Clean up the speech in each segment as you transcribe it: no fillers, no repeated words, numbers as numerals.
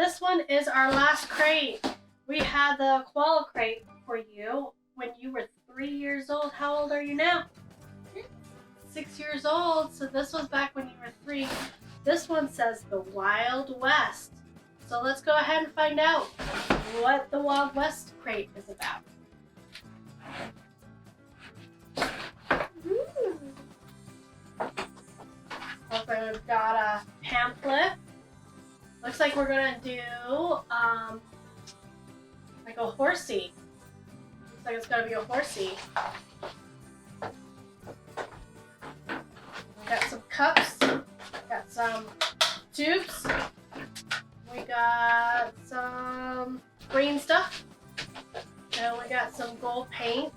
this one is our last crate. We had the koala crate for you when you were 3 years old. How old are you now? 6 years old. So this was back when you were 3. This one says the Wild West. So let's go ahead and find out what the Wild West crate is about. Okay, we've got a pamphlet. Looks like we're gonna do like a horsey. Looks like it's gonna be a horsey. We got some cups. Got some tubes. We got some green stuff. And we got some gold paint.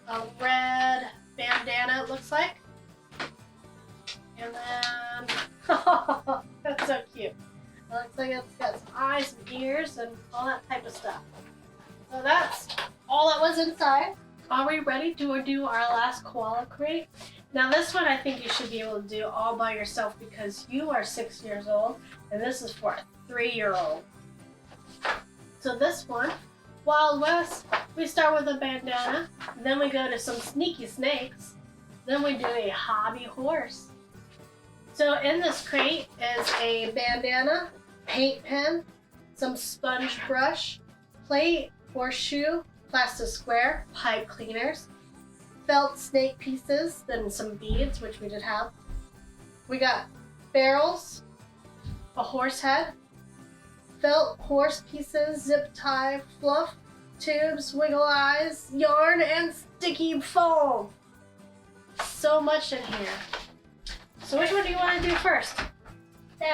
A red bandana, it looks like. And then, oh, that's so cute. It looks like it's got some eyes and ears and all that type of stuff. So that's all that was inside. Are we ready to do our last koala crate? Now this one I think you should be able to do all by yourself because you are 6 years old and this is for a 3-year-old. So this one, Wild West, we start with a bandana, then we go to some sneaky snakes, then we do a hobby horse. So in this crate is a bandana, paint pen, some sponge brush, plate, horseshoe, plastic square, pipe cleaners, felt snake pieces, then some beads, which we did have. We got barrels, a horse head, felt horse pieces, zip tie, fluff, tubes, wiggle eyes, yarn, and sticky foam. So much in here. So which one do you want to do first? The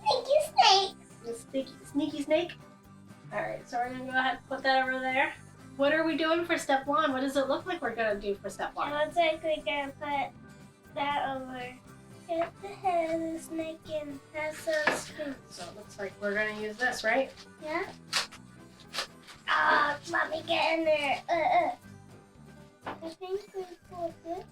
sneaky snake. The sneaky snake? Alright, so we're going to go ahead and put that over there. What are we doing for step 1? What does it look like we're going to do for step 1? It looks like we're going to put that over. Get the head of the snake and has some spoons. So it looks like we're going to use this, right? Yeah? Oh, let me get in there. I think we put it.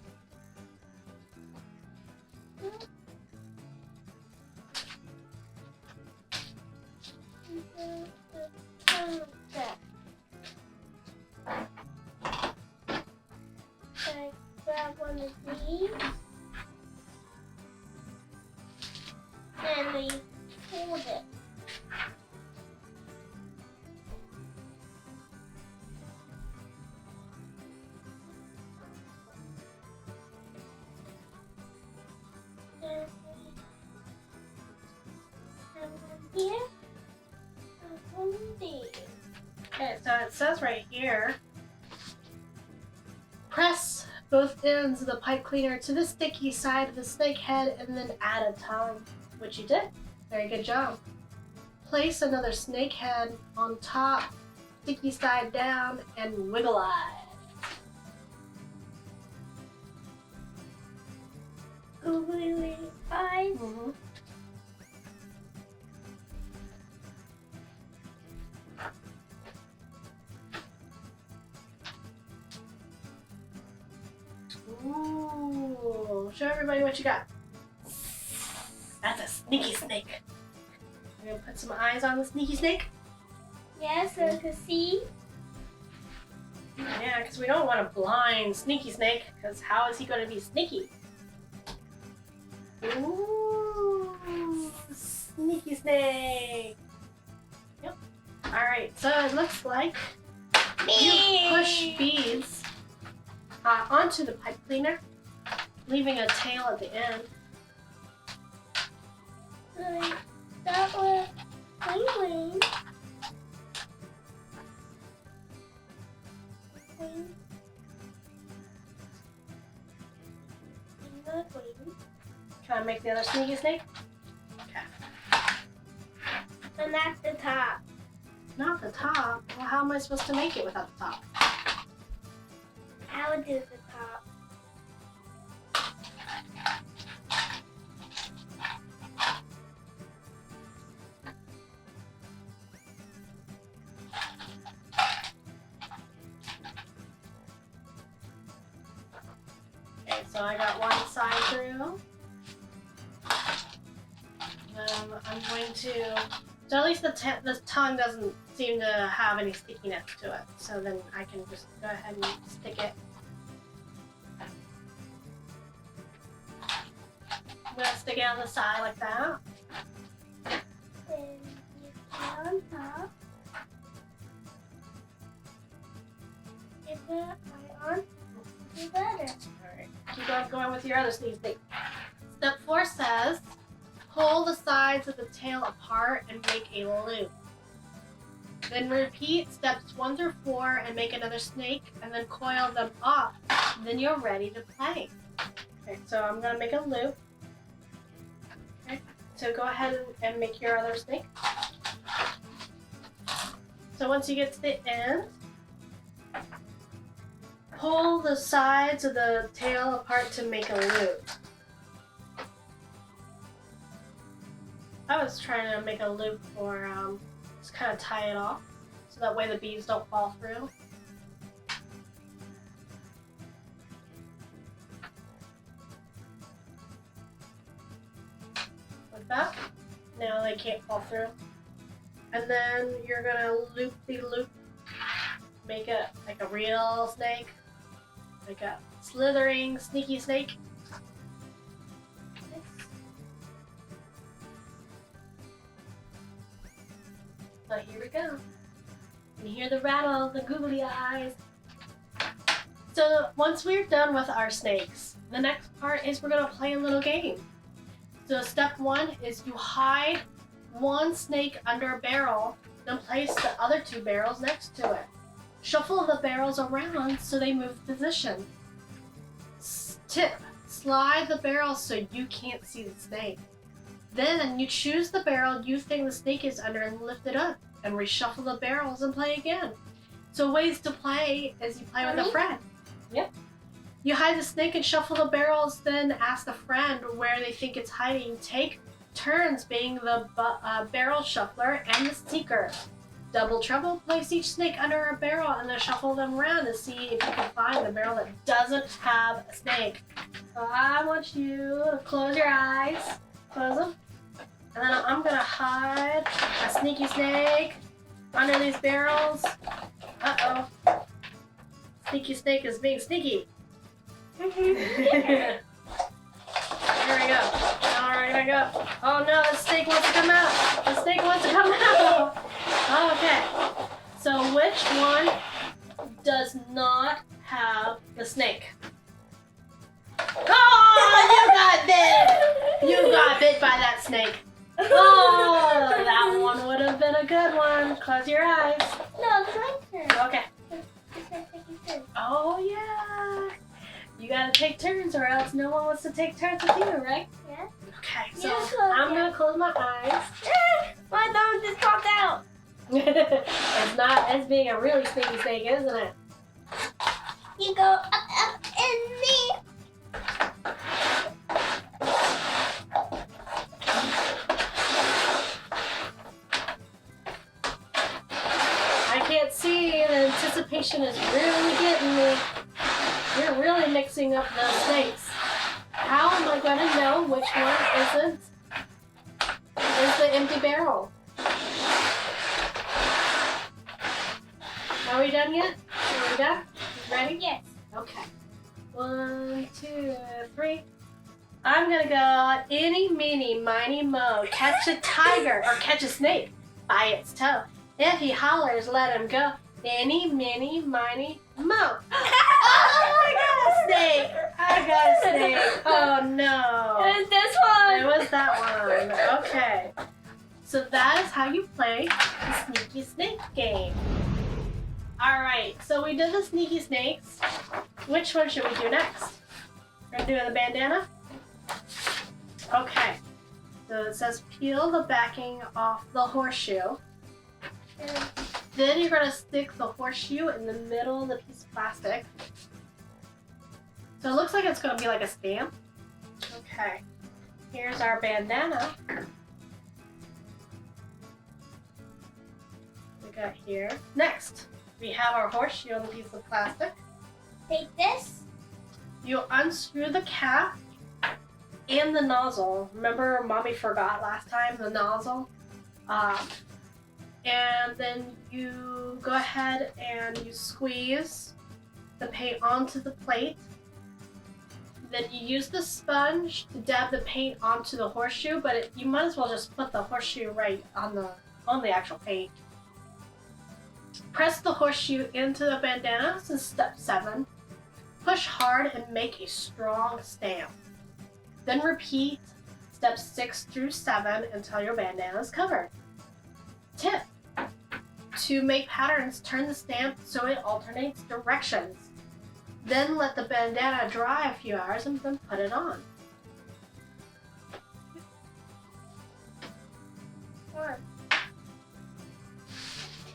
I grab one of these and we hold it. And we have one here and one there. Okay, so it says right here, press both ends of the pipe cleaner to the sticky side of the snake head and then add a tongue, which you did. Very good job. Place another snake head on top, sticky side down, and wiggle eye. Googly eyes. Mm-hmm. Ooh, show everybody what you got. That's a sneaky snake. We're gonna put some eyes on the sneaky snake. Yeah, so you can see. Yeah, because we don't want a blind sneaky snake, because how is he going to be sneaky? Ooh, sneaky snake. Yep. Alright, so it looks like you push beads onto the pipe cleaner, leaving a tail at the end. Like that was clean. Try to make the other sneaky snake? Okay. And that's the top. Not the top. Well, how am I supposed to make it without the top? I would do the top. Okay, so I got one side through. I'm going to, so at least the tongue doesn't seem to have any stickiness to it. So then I can just go ahead and stick it. I'm going to stick it on the side like that. Then you put on top. Get it right on the butter. Alright, keep on going with your other sneeze thing. Step 4 says, pull the sides of the tail apart and make a loop. Then repeat steps 1 through 4 and make another snake and then coil them off. Then you're ready to play. Okay, so I'm going to make a loop. Okay, so go ahead and make your other snake. So once you get to the end, pull the sides of the tail apart to make a loop. I was trying to make a loop for just kind of tie it off so that way the beads don't fall through. Like that. Now they can't fall through. And then you're gonna loop the loop, make it like a real snake, like a slithering, sneaky snake. So here we go. You hear the rattle, the googly eyes. So once we're done with our snakes, the next part is we're gonna play a little game. So step 1 is you hide one snake under a barrel, then place the other 2 barrels next to it. Shuffle the barrels around so they move position. Tip, slide the barrels so you can't see the snake. Then you choose the barrel you think the snake is under and lift it up and reshuffle the barrels and play again. So ways to play is you play with a friend. Yep. You hide the snake and shuffle the barrels, then ask a friend where they think it's hiding. Take turns being the barrel shuffler and the sneaker. Double trouble, place each snake under a barrel and then shuffle them around to see if you can find the barrel that doesn't have a snake. So I want you to close your eyes. Close them. And then I'm gonna hide a sneaky snake under these barrels. Uh-oh. Sneaky snake is being sneaky. Here we go. Now we're gonna go. Oh no, the snake wants to come out. The snake wants to come out. Okay. So which one does not have the snake? Oh, you got bit! You got bit by that snake. Oh, that one would have been a good one. Close your eyes. No, it's my turn. Okay. It's my second turn. Oh, yeah. You gotta take turns or else no one wants to take turns with you, right? Yeah. Okay, so You close I'm it. gonna close my eyes. My nose just popped out. It's not as being a really sneaky snake, isn't it? You go up, up, and me. I can't see. The anticipation is really getting me. You're really mixing up the snakes. How am I going to know which one is the empty barrel? Are we done yet? Are we done? You ready? Yes. Okay. 1, 2, 3. I'm going to go eeny, meeny, miny, mo. Catch a tiger or catch a snake by its toe. If he hollers, let him go. Eeny, meeny, miny, mo. Oh, I got a snake. I got a snake. Oh, no. It was this one. It was that one. Okay. So that is how you play the sneaky snake game. All right. So we did the sneaky snakes. Which one should we do next? We're going to do the bandana? Okay. So it says peel the backing off the horseshoe. Then you're going to stick the horseshoe in the middle of the piece of plastic. So it looks like it's going to be like a stamp. Okay. Here's our bandana. We got here. Next, we have our horseshoe on the piece of plastic. Take this. You unscrew the cap and the nozzle. Remember, Mommy forgot last time the nozzle? And then you go ahead and you squeeze the paint onto the plate. Then you use the sponge to dab the paint onto the horseshoe, but you might as well just put the horseshoe right on the actual paint. Press the horseshoe into the bandana. This is step 7. Push hard and make a strong stamp. Then repeat steps 6 through 7 until your bandana is covered. Tip: to make patterns, turn the stamp so it alternates directions. Then let the bandana dry a few hours and then put it on. 1,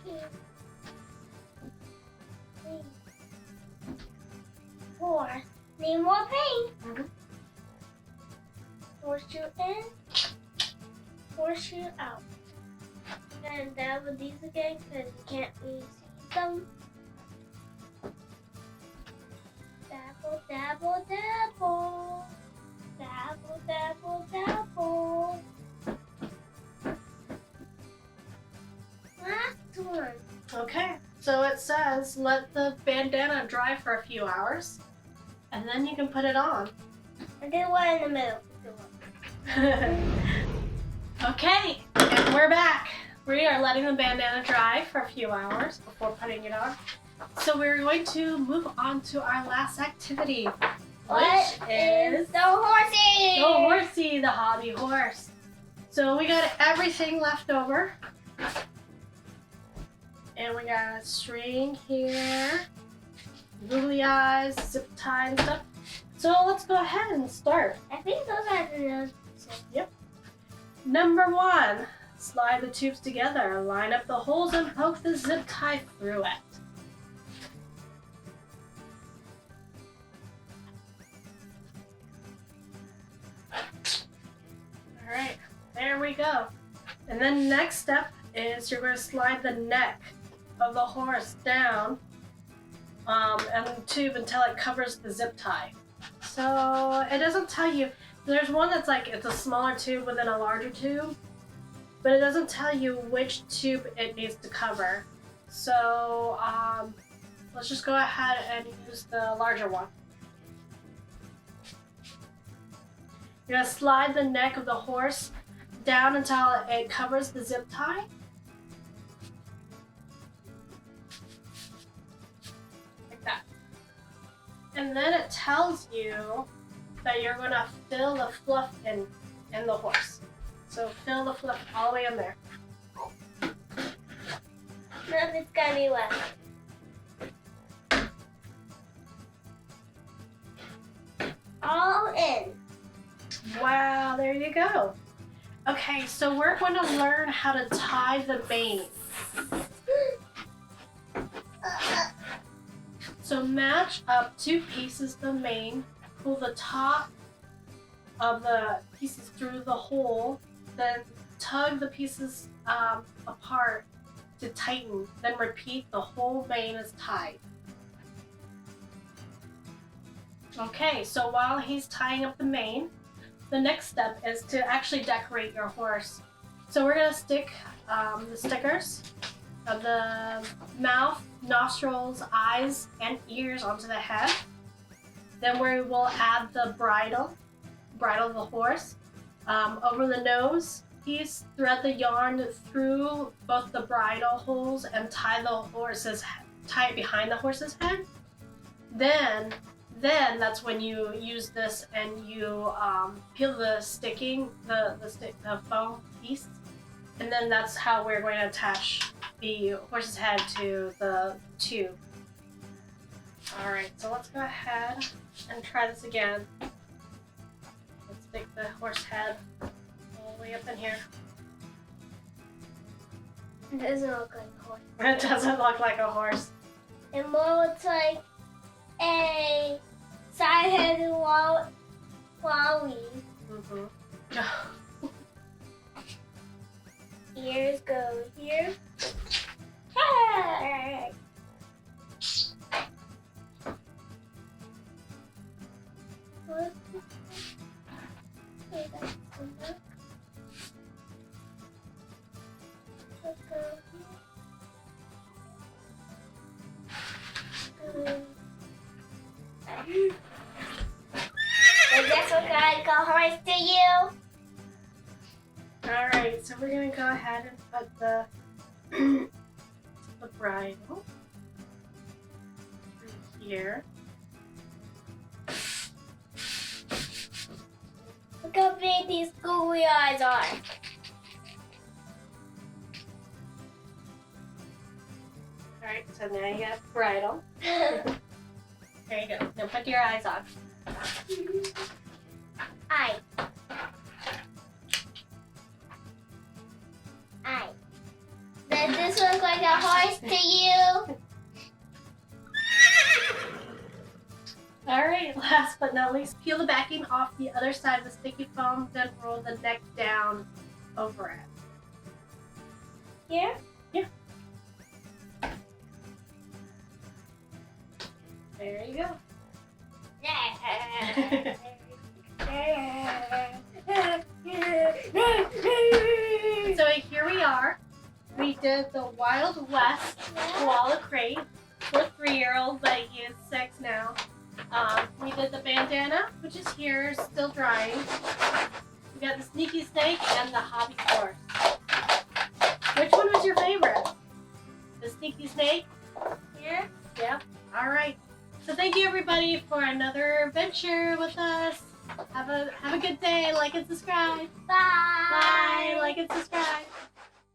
2, 3, 4. Need more paint. Horseshoe in, horseshoe out. And dabble these again because you can't really see them. Dabble, dabble, dabble. Dabble, dabble, dabble. Last one. Okay, so it says let the bandana dry for a few hours, and then you can put it on. I did one in the middle. Okay, and we're back. We are letting the bandana dry for a few hours before putting it on. So we're going to move on to our last activity, which is the horsey? the horsey, the hobby horse. So we got everything left over. And we got a string here, googly eyes, zip tie and stuff. So let's go ahead and start. I think those are the noses. Yep. Number 1, slide the tubes together, line up the holes and poke the zip tie through it. All right, there we go. And then next step is you're going to slide the neck of the horse down and the tube until it covers the zip tie. So it doesn't tell you. There's one that's like it's a smaller tube within a larger tube, but it doesn't tell you which tube it needs to cover. So let's just go ahead and use the larger one. You're gonna slide the neck of the horse down until it covers the zip tie. Like that. And then it tells you that you're gonna fill the fluff in the horse. So fill the fluff all the way in there. Nothing's gonna be left. All in. Wow, there you go. Okay, so we're going to learn how to tie the mane. So match up 2 pieces of the mane, pull the top of the pieces through the hole, then tug the pieces apart to tighten, then repeat the whole mane is tied. Okay, so while he's tying up the mane, the next step is to actually decorate your horse. So we're going to stick the stickers of the mouth, nostrils, eyes, and ears onto the head. Then we will add the bridle of the horse. Over the nose piece, thread the yarn through both the bridle holes and tie it behind the horse's head. Then that's when you use this and you peel the foam piece, and then that's how we're going to attach the horse's head to the tube. All right, so let's go ahead and try this again. Let's stick the horse head all the way up in here. It doesn't look like a horse. It doesn't look like a horse. It more looks like a side-headed wally. Mm-hmm. Ears go here. Hey! And this one gotta go horse to you. Alright, so we're gonna go ahead and put the the bridle through here. Look how big these googly eyes are. Alright, so now you got bridle. There you go. Now put your eyes on. Eye. Does this look like a horse to you? Alright, last but not least, peel the backing off the other side of the sticky foam, then roll the neck down over it. Here? Yeah. There you go. So here we are. We did the Wild West Koala Crate for 3-year-olds. I use 6 now. We did the bandana, which is here, still drying. We got the sneaky snake and the hobby horse. Which one was your favorite? The sneaky snake? Yeah. Yeah. All right. So thank you everybody for another adventure with us. Have a good day. Like and subscribe. Bye. Bye. Like and subscribe.